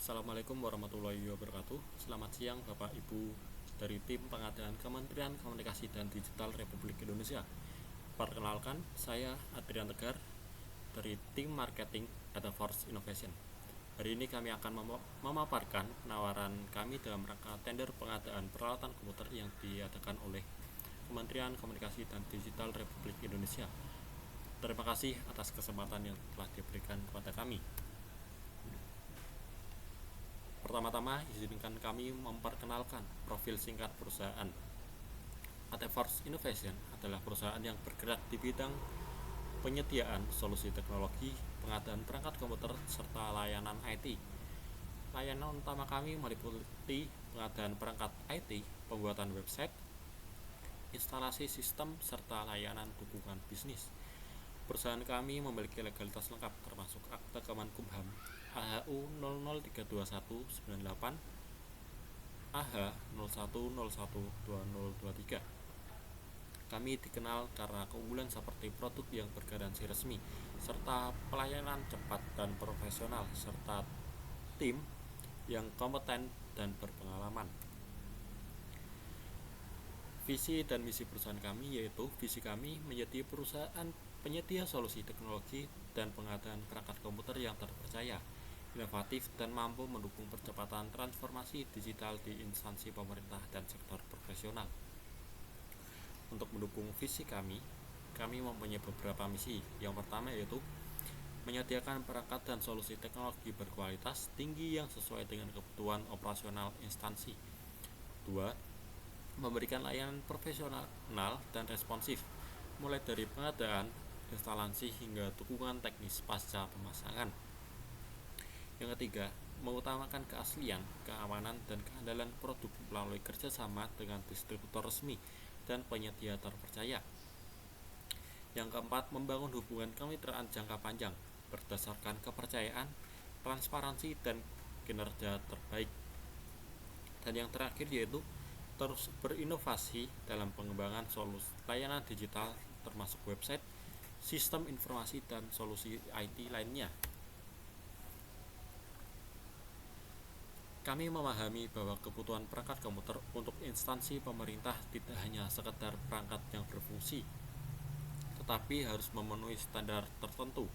Assalamualaikum warahmatullahi wabarakatuh. Selamat siang Bapak Ibu dari tim pengadaan Kementerian Komunikasi dan Digital Republik Indonesia. Perkenalkan, saya Adrian Tegar dari tim marketing Dataforce Innovation. Hari ini kami akan memaparkan penawaran kami dalam rangka tender pengadaan peralatan komputer yang diadakan oleh Kementerian Komunikasi dan Digital Republik Indonesia. Terima kasih atas kesempatan yang telah diberikan kepada kami. Pertama-tama, izinkan kami memperkenalkan profil singkat perusahaan. Dataforce Innovation adalah perusahaan yang bergerak di bidang penyediaan solusi teknologi, pengadaan perangkat komputer, serta layanan IT. Layanan utama kami meliputi pengadaan perangkat IT, pembuatan website, instalasi sistem, serta layanan dukungan bisnis. Perusahaan kami memiliki legalitas lengkap termasuk Akte Kemenkumham AHU 00321998 AH 01012023. Kami dikenal karena keunggulan seperti produk yang bergaransi resmi, serta pelayanan cepat dan profesional, serta tim yang kompeten dan berpengalaman. Visi dan misi perusahaan kami yaitu visi kami menjadi perusahaan penyedia solusi teknologi dan pengadaan perangkat komputer yang terpercaya, inovatif, dan mampu mendukung percepatan transformasi digital di instansi pemerintah dan sektor profesional. Untuk mendukung visi kami mempunyai beberapa misi. Yang pertama yaitu menyediakan perangkat dan solusi teknologi berkualitas tinggi yang sesuai dengan kebutuhan operasional instansi. 2. Memberikan layanan profesional dan responsif, mulai dari pengadaan, instalasi, hingga dukungan teknis pasca pemasangan. Yang ketiga, mengutamakan keaslian, keamanan, dan keandalan produk melalui kerjasama dengan distributor resmi dan penyedia terpercaya. Yang keempat, membangun hubungan kemitraan jangka panjang berdasarkan kepercayaan, transparansi, dan kinerja terbaik. Dan yang terakhir yaitu terus berinovasi dalam pengembangan solusi layanan digital termasuk website, sistem informasi, dan solusi IT lainnya. Kami memahami bahwa kebutuhan perangkat komputer untuk instansi pemerintah tidak hanya sekedar perangkat yang berfungsi, tetapi harus memenuhi standar tertentu.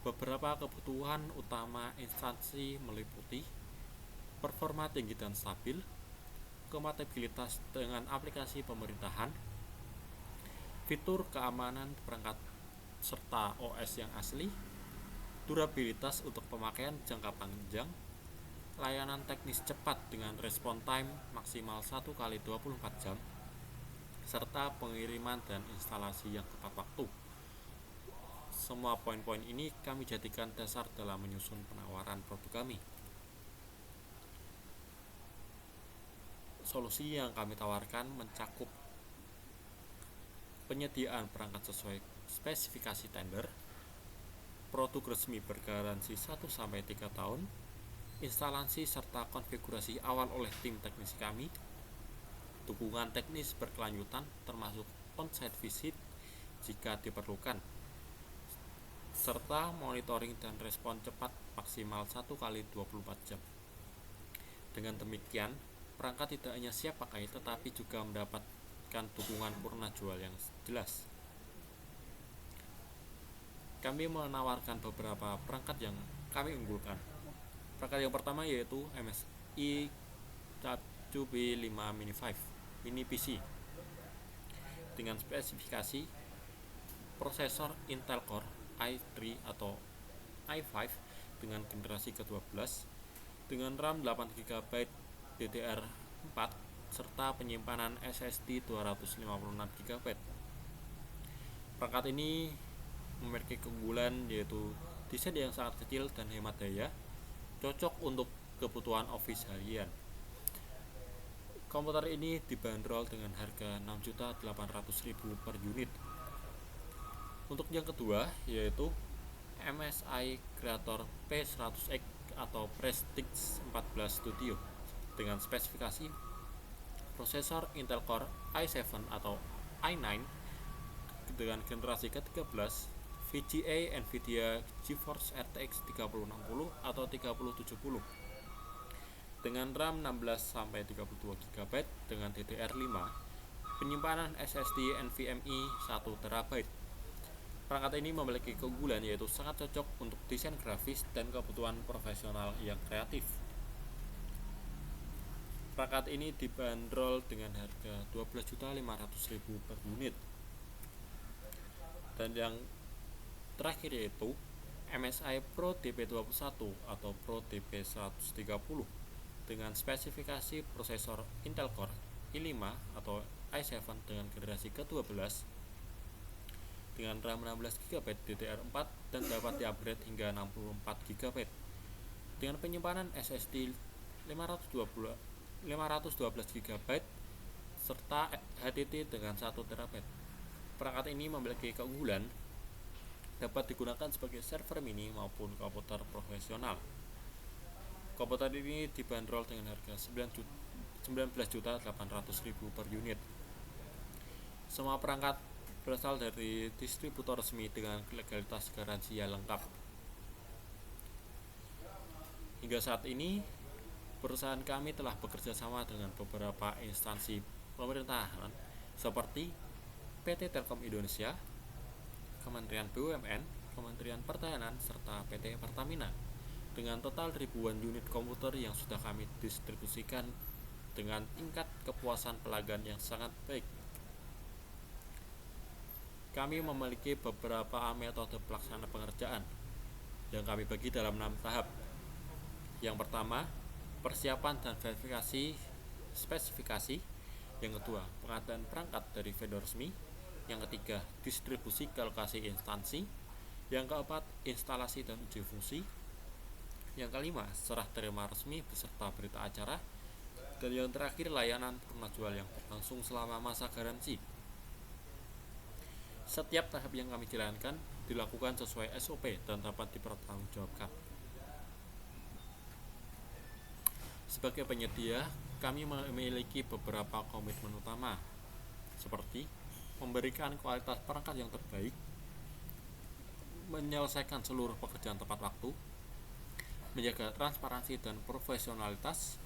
Beberapa kebutuhan utama instansi meliputi performa tinggi dan stabil, kompatibilitas dengan aplikasi pemerintahan, fitur keamanan perangkat serta OS yang asli, durabilitas untuk pemakaian jangka panjang, layanan teknis cepat dengan respon time maksimal 1x24 jam, serta pengiriman dan instalasi yang tepat waktu. Semua poin-poin ini kami jadikan dasar dalam menyusun penawaran produk kami. Solusi yang kami tawarkan mencakup penyediaan perangkat sesuai spesifikasi tender, produk resmi bergaransi 1-3 tahun, instalasi serta konfigurasi awal oleh tim teknis kami, dukungan teknis berkelanjutan termasuk on-site visit jika diperlukan, serta monitoring dan respon cepat maksimal 1x24 jam. Dengan demikian, perangkat tidak hanya siap pakai tetapi juga mendapatkan dukungan purna jual yang jelas. Kami menawarkan beberapa perangkat yang kami unggulkan. Perangkat yang pertama yaitu MSI WB5 Mini 5 Mini PC dengan spesifikasi prosesor Intel Core i3 atau i5 dengan generasi ke-12 dengan RAM 8GB DDR4 serta penyimpanan SSD 256GB. Perangkat ini memiliki keunggulan yaitu desain yang sangat kecil dan hemat daya, cocok untuk kebutuhan office harian. Komputer ini dibanderol dengan harga Rp6.800.000 per unit. Untuk yang kedua yaitu MSI Creator P100X atau Prestige 14 Studio dengan spesifikasi prosesor Intel Core i7 atau i9 dengan generasi ke-13, VGA NVIDIA GeForce RTX 3060 atau 3070 dengan RAM 16-32 GB dengan DDR5, penyimpanan SSD NVMe 1 TB. Perangkat ini memiliki keunggulan yaitu sangat cocok untuk desain grafis dan kebutuhan profesional yang kreatif. Perangkat ini dibanderol dengan harga 12.500.000 per unit. Dan yang terakhir yaitu MSI Pro DP21 atau Pro DP130 dengan spesifikasi prosesor Intel Core i5 atau i7 dengan generasi ke-12 dengan RAM 16GB DDR4 dan dapat diupgrade hingga 64GB dengan penyimpanan SSD 512GB serta HDD dengan 1 TB. Perangkat ini memiliki keunggulan dapat digunakan sebagai server mini maupun komputer profesional. Komputer ini dibanderol dengan harga 19.800.000 per unit. Semua perangkat berasal dari distributor resmi dengan legalitas garansi yang lengkap. Hingga saat ini, perusahaan kami telah bekerja sama dengan beberapa instansi pemerintahan seperti PT Telkom Indonesia, Kementerian BUMN, Kementerian Pertahanan, serta PT Pertamina dengan total ribuan unit komputer yang sudah kami distribusikan dengan tingkat kepuasan pelanggan yang sangat baik. Kami memiliki beberapa metode pelaksana pengerjaan yang kami bagi dalam 6 tahap. Yang pertama, persiapan dan verifikasi spesifikasi. Yang kedua, pengadaan perangkat dari vendor resmi. Yang ketiga, distribusi ke lokasi instansi. Yang keempat, instalasi dan uji fungsi. Yang kelima, serah terima resmi beserta berita acara. Dan yang terakhir, layanan purna jual yang berlangsung selama masa garansi. Setiap tahap yang kami jalankan dilakukan sesuai SOP dan dapat dipertanggungjawabkan. Sebagai penyedia, kami memiliki beberapa komitmen utama, seperti memberikan kualitas perangkat yang terbaik, menyelesaikan seluruh pekerjaan tepat waktu, menjaga transparansi dan profesionalitas,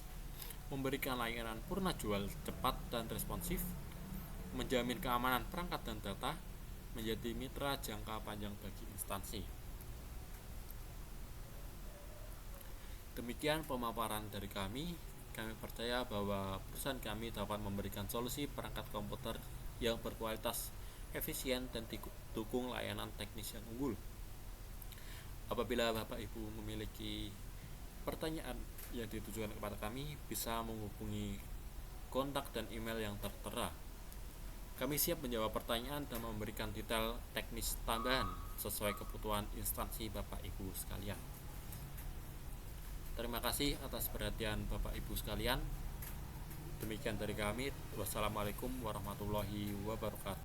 memberikan layanan purna jual cepat dan responsif, menjamin keamanan perangkat dan data, menjadi mitra jangka panjang bagi instansi. Demikian pemaparan dari kami. Kami percaya bahwa perusahaan kami dapat memberikan solusi perangkat komputer yang berkualitas, efisien, dan didukung layanan teknis yang unggul. Apabila Bapak Ibu memiliki pertanyaan yang ditujukan kepada kami, bisa menghubungi kontak dan email yang tertera. Kami siap menjawab pertanyaan dan memberikan detail teknis tambahan sesuai kebutuhan instansi Bapak Ibu sekalian. Terima kasih atas perhatian Bapak Ibu sekalian. Demikian dari kami. Wassalamualaikum warahmatullahi wabarakatuh.